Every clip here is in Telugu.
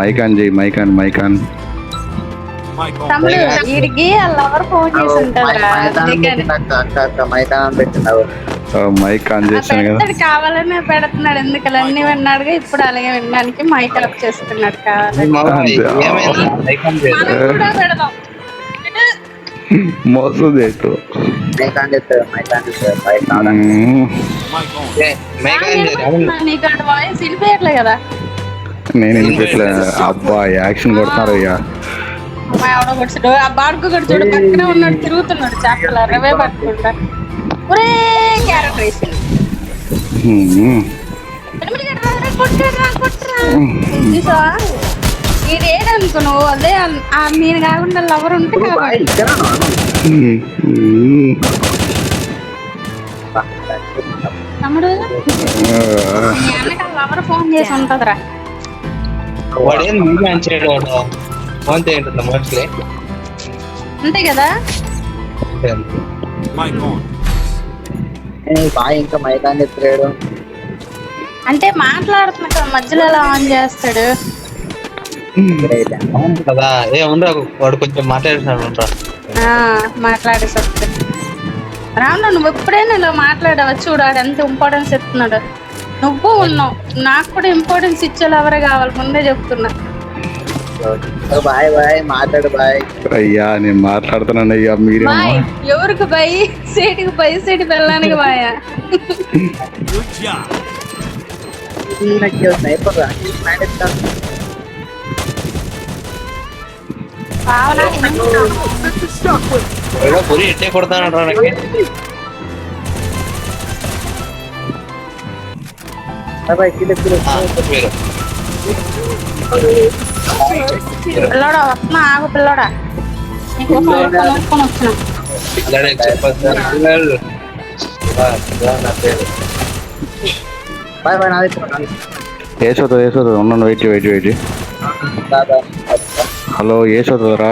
మైక్ ఆన్ చేయి, మైక్ ఆన్. తమ్ముడు వీడికి లవర్ ఫోన్ చేసి ఉంటారా మైక్ ఆన్ చేస్తాను కదా. కావాలనే పెడుతున్నాడు, ఎందుకలా అన్ని విన్నాడుగా ఇప్పుడు అలాగే వినడానికి మైక్ ఆఫ్ చేస్తున్నాడు. కావాలి పెడదాం మోసం చేయొచ్చు. నీకు అటు వాయిస్ వినిపించట్లే కదా. నేను వినిపించలే. అబ్బా యాక్షన్ కొడతారు ఇక. ఎవడో కొట్టాడు, ఆ బాడుకు కూడా చూడు పక్కనే ఉన్నాడు, తిరుగుతున్నాడు చాకల రవే పట్టుకుంటా. ఒరే క్యారెక్టర్ వేసింది ఇదేదనుకో నువ్వు, అదే నేను కాకుండా లవర్ ఉంటే కాబట్టి తమ్ముడు మీ అన్నకి లవర్ ఫోన్ చేసి ఉంటదిరా. అంతే కదా. ఇంకా మైదాన్ ఎత్తాడు అంటే మాట్లాడుతున్నా కదా, మధ్యలో ఎలా ఆన్ చేస్తాడు కదా. వాడు కొంచెం మాట్లాడేసి వస్తాడు. రాను నువ్వు ఎప్పుడైనా ఇలా మాట్లాడవా, చూడాడు ఎంత ఇంపార్టెన్స్ ఇస్తున్నాడు. నువ్వు ఉన్నావు, నాకు కూడా ఇంపార్టెన్స్ ఇచ్చేలా ఎవరే కావాలి, ముందే చెప్తున్నా. బాయ్ బాయ్ మాట్లాడు బాయ్. అయ్యా నేను మాట్లాడుతున్నాను అయ్యా. మీరు ఎవరికి బాయ్? సేటికి బాయ్, సేటి వెళ్ళడానికి బాయా? ఎట్టే కొడతాను పిల్లోడా వస్తున్నా, ఆగు పిల్లోడా, నీకోసం నోచుకొని వచ్చిన. ఏసోతుంది ఉన్నాను. వెయిట్. హలో ఏసోతుంది రా.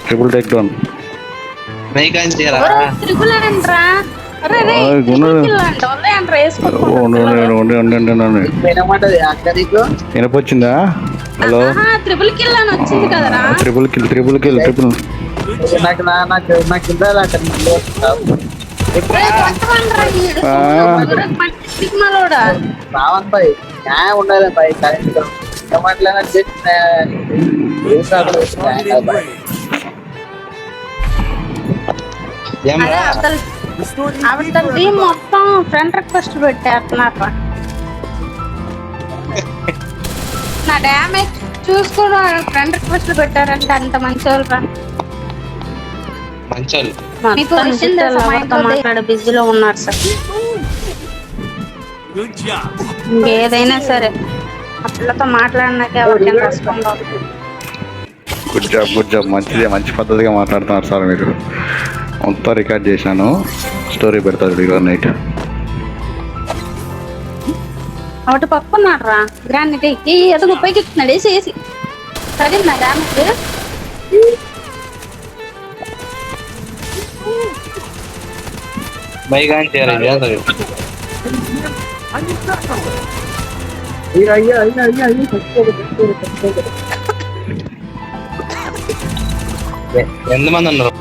Triple take down. వినపొచ్చిందా? హలో ట్రిపుల్ కిల్ అని వచ్చింది కదరా. Triple kill. రావన్ భాయ్ న్యాయం ఉండాలి భాయ్. కరెంట్ అవతలది మొత్తం ఫ్రెండ్ రిక్వెస్ట్ పెట్టేస్తున్నారు. నా డ్యామేజ్ చూసుకోవడం ఫ్రెండ్ రిక్వెస్ట్ పెట్టారంటే అంత మంచోళ్ళు. మీకు మాట్లాడే బిజీలో ఉన్నారు సార్. ఏదైనా సరే ఆ పిల్లతో మాట్లాడినాక ఎవరికైనా రెస్పాండ్ అవుతుంది. Good job. మంచి పద్ధతిగా మాట్లాడుతున్నారు సార్ మీరు. మొత్తం రికార్డ్ చేశాను, స్టోరీ పెడతాడు ఈరోజు నైట్. ఒకటి పప్పున్నాడు రా గ్రాండ్ ఎదుగు పైకి ఎక్కుతున్నాడు. వేసి తగిలినా డ్యామేజ్. ఎంతమంది ఉన్నారు?